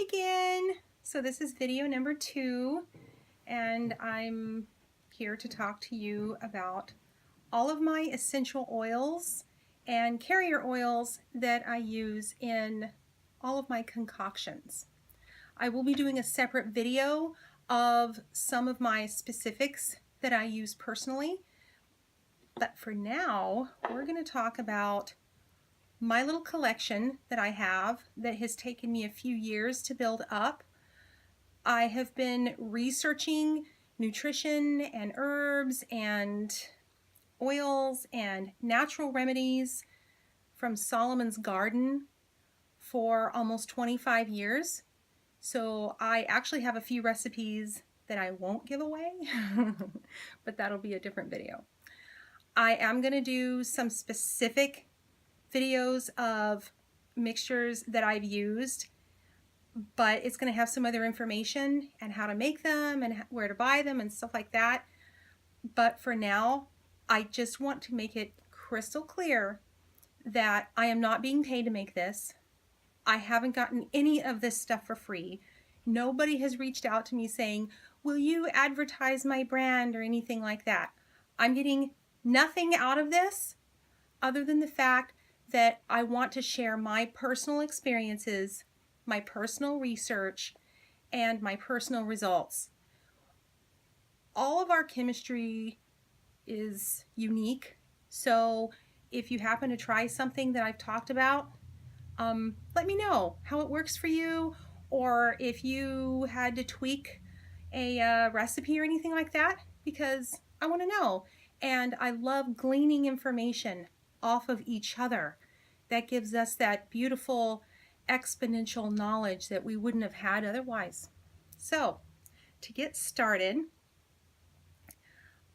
Hi again. So this is video number 2, and I'm here to talk to you about all of my essential oils and carrier oils that I use in all of my concoctions. I will be doing a separate video of some of my specifics that I use personally, but for now we're going to talk about my little collection that I have that has taken me a few years to build up. I have been researching nutrition and herbs and oils and natural remedies from Solomon's Garden for almost 25 years. So I actually have a few recipes that I won't give away, but that'll be a different video. I am going to do some specific videos of mixtures that I've used, but it's going to have some other information and how to make them and where to buy them and stuff like that. But for now, I just want to make it crystal clear that I am not being paid to make this. I haven't gotten any of this stuff for free. Nobody has reached out to me saying, will you advertise my brand or anything like that. I'm getting nothing out of this other than the fact that I want to share my personal experiences, my personal research, and my personal results. All of our chemistry is unique, so if you happen to try something that I've talked about, let me know how it works for you, or if you had to tweak a recipe or anything like that, because I want to know. And I love gleaning information off of each other. That gives us that beautiful exponential knowledge that we wouldn't have had otherwise. So, to get started,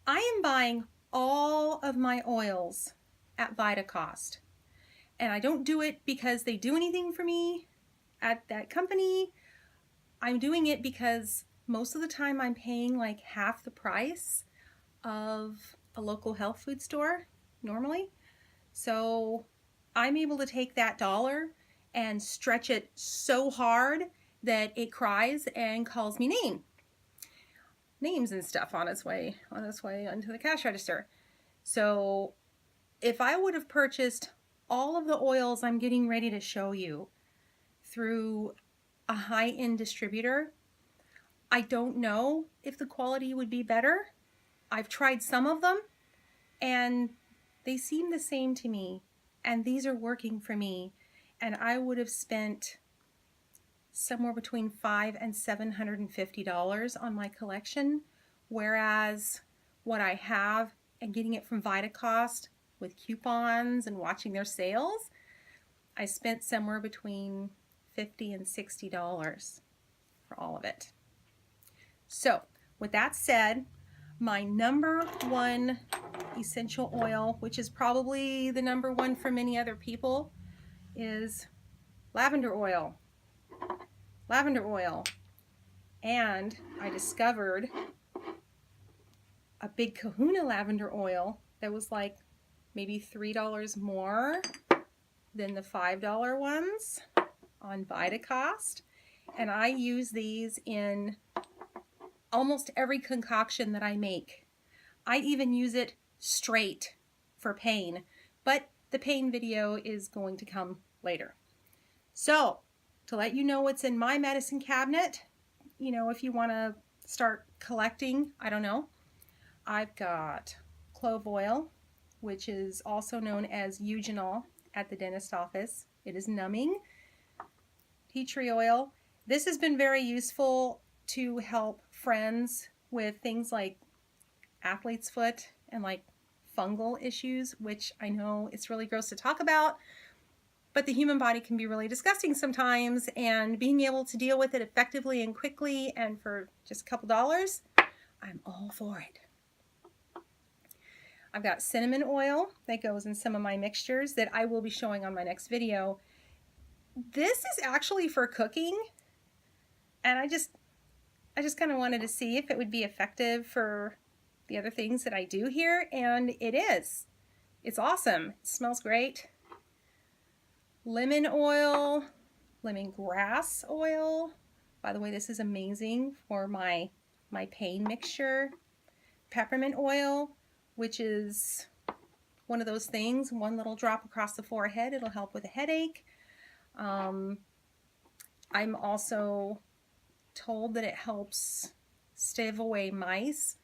I am buying all of my oils at Vitacost. And I don't do it because they do anything for me at that company. I'm doing it because most of the time I'm paying like half the price of a local health food store normally. So I'm able to take that dollar and stretch it so hard that it cries and calls me names and stuff on its way onto the cash register. So if I would have purchased all of the oils I'm getting ready to show you through a high-end distributor, I don't know if the quality would be better. I've tried some of them and they seem the same to me, and these are working for me, and I would have spent somewhere between $500 and $750 on my collection, whereas what I have and getting it from Vitacost with coupons and watching their sales, I spent somewhere between $50 and $60 for all of it. So with that said, my number one essential oil, which is probably the number one for many other people, is lavender oil. Lavender oil. And I discovered a big Kahuna lavender oil that was like maybe $3 more than the $5 ones on Vitacost. And I use these in almost every concoction that I make. I even use it straight for pain, but the pain video is going to come later. So, to let you know what's in my medicine cabinet, you know, if you want to start collecting, I don't know, I've got clove oil, which is also known as eugenol at the dentist office. It is numbing. Tea tree oil. This has been very useful to help friends with things like athlete's foot and like fungal issues, which I know it's really gross to talk about, but the human body can be really disgusting sometimes, and being able to deal with it effectively and quickly and for just a couple dollars, I'm all for it. I've got cinnamon oil that goes in some of my mixtures that I will be showing on my next video. This is actually for cooking, and I just kind of wanted to see if it would be effective for the other things that I do here, and it is. It's awesome. It smells great. Lemon oil, lemongrass oil. By the way, this is amazing for my pain mixture. Peppermint oil, which is one of those things, one little drop across the forehead, it'll help with a headache. I'm also told that it helps stave away mice.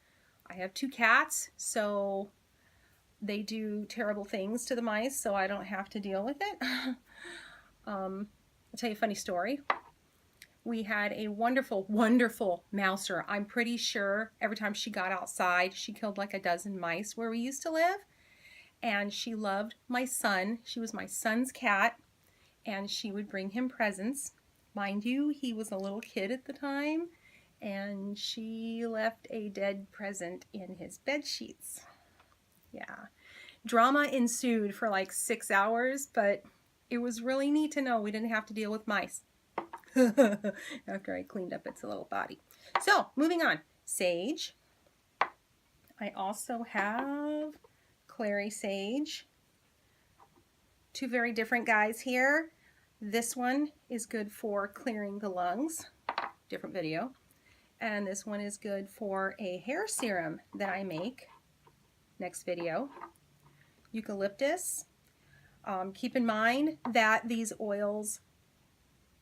I have 2 cats, so they do terrible things to the mice, so I don't have to deal with it. I'll tell you a funny story. We had a wonderful, wonderful mouser. I'm pretty sure every time she got outside, she killed like a dozen mice where we used to live. And she loved my son. She was my son's cat, and she would bring him presents. Mind you, he was a little kid at the time, and she left a dead present in his bed sheets. Yeah. Drama ensued for like 6 hours, but it was really neat to know we didn't have to deal with mice after I cleaned up its little body. So, moving on. Sage. I also have clary sage. 2 very different guys here. This one is good for clearing the lungs. Different video. And this one is good for a hair serum that I make. Next video. Eucalyptus. Keep in mind that these oils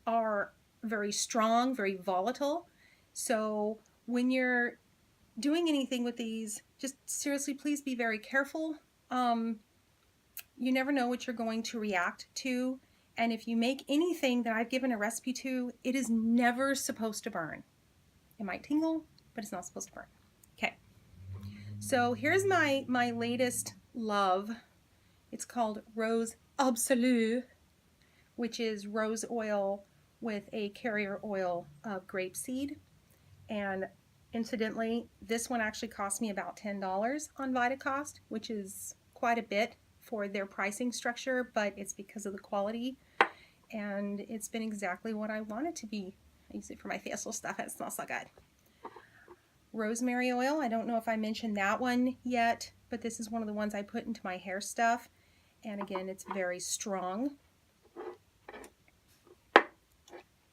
are very strong, very volatile. So when you're doing anything with these, just seriously, please be very careful. You never know what you're going to react to. And if you make anything that I've given a recipe to, it is never supposed to burn. It might tingle, but it's not supposed to burn. Okay. So here's my latest love. It's called Rose Absolue, which is rose oil with a carrier oil of grapeseed. And incidentally, this one actually cost me about $10 on Vitacost, which is quite a bit for their pricing structure, but it's because of the quality, and it's been exactly what I want it to be. I use it for my facial stuff, and it smells so good. Rosemary oil, I don't know if I mentioned that one yet, but this is one of the ones I put into my hair stuff, and again, it's very strong.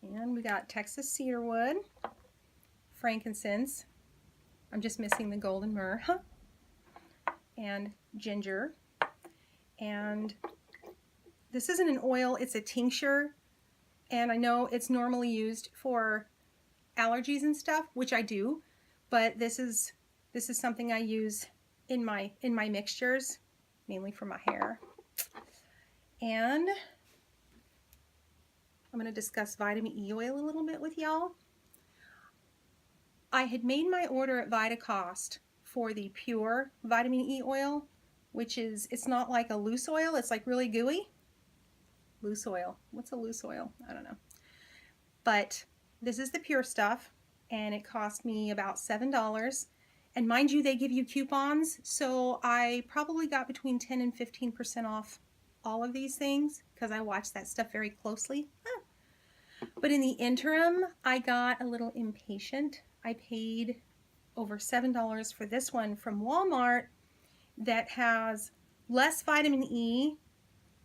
And we got Texas cedarwood, frankincense, I'm just missing the golden myrrh, and ginger. And this isn't an oil, it's a tincture, and I know it's normally used for allergies and stuff, which I do, but this is something I use in my mixtures, mainly for my hair. And I'm going to discuss vitamin E oil a little bit with y'all. I had made my order at Vitacost for the pure vitamin E oil, which is, it's not like a loose oil, it's like really gooey. Loose oil. What's a loose oil? I don't know. But this is the pure stuff, and it cost me about $7. And mind you, they give you coupons, so I probably got between 10 and 15% off all of these things because I watch that stuff very closely. But in the interim, I got a little impatient. I paid over $7 for this one from Walmart that has less vitamin E,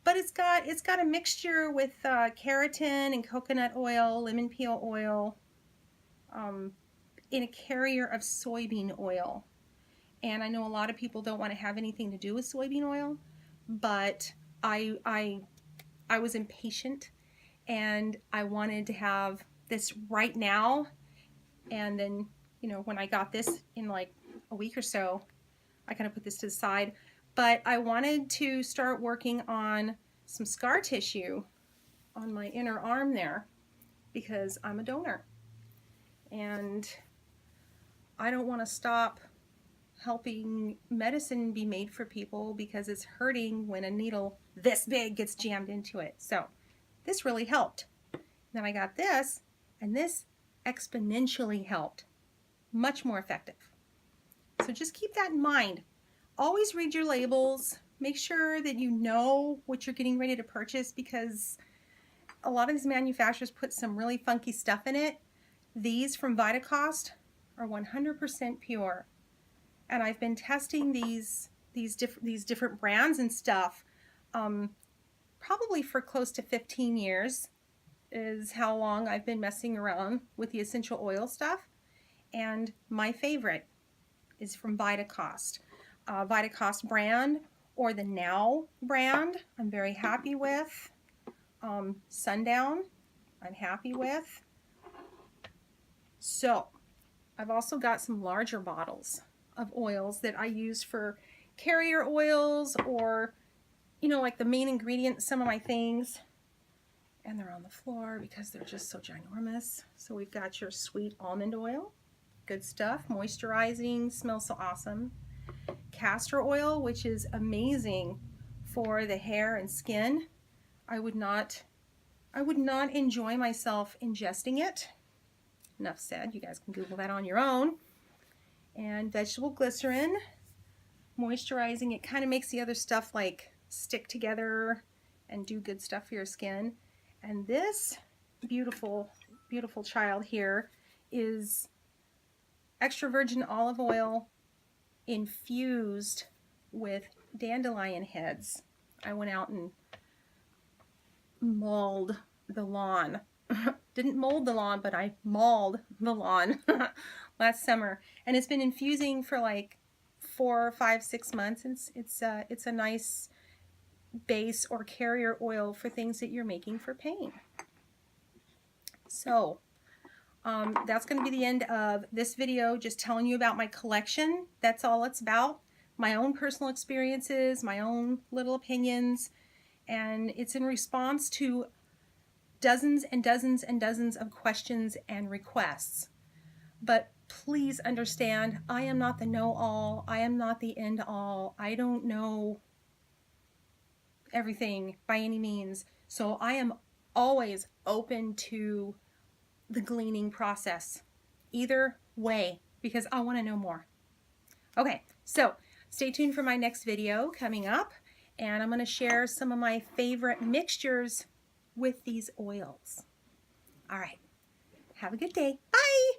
but it's got a mixture with keratin and coconut oil, lemon peel oil, in a carrier of soybean oil. And I know a lot of people don't want to have anything to do with soybean oil, but I was impatient and I wanted to have this right now. And then, you know, when I got this in like a week or so, I kind of put this to the side. But I wanted to start working on some scar tissue on my inner arm there because I'm a donor. And I don't want to stop helping medicine be made for people because it's hurting when a needle this big gets jammed into it. So this really helped. Then I got this, and this exponentially helped. Much more effective. So just keep that in mind. Always read your labels. Make sure that you know what you're getting ready to purchase because a lot of these manufacturers put some really funky stuff in it. These from Vitacost are 100% pure. And I've been testing these different brands and stuff probably for close to 15 years. is how long I've been messing around with the essential oil stuff. And my favorite is from Vitacost. Vitacost brand or the Now brand, I'm very happy with. Sundown, I'm happy with. So I've also got some larger bottles of oils that I use for carrier oils or, you know, like the main ingredient in some of my things. And they're on the floor because they're just so ginormous. So we've got your sweet almond oil, good stuff, moisturizing, smells so awesome. Castor oil, which is amazing for the hair and skin. I would not enjoy myself ingesting it. Enough said, you guys can Google that on your own. And vegetable glycerin, moisturizing. It kind of makes the other stuff like stick together and do good stuff for your skin. And this beautiful, beautiful child here is extra virgin olive oil infused with dandelion heads. I went out and mauled the lawn. Didn't mold the lawn, but I mauled the lawn last summer. And it's been infusing for like 4, 5, 6 months. It's a nice base or carrier oil for things that you're making for pain. So that's going to be the end of this video, just telling you about my collection. That's all it's about. My own personal experiences, my own little opinions, and it's in response to dozens and dozens and dozens of questions and requests. But please understand, I am not the know-all. I am not the end-all. I don't know everything by any means. So I am always open to the gleaning process, either way, because I want to know more. Okay, so stay tuned for my next video coming up, and I'm going to share some of my favorite mixtures with these oils. All right, have a good day. Bye.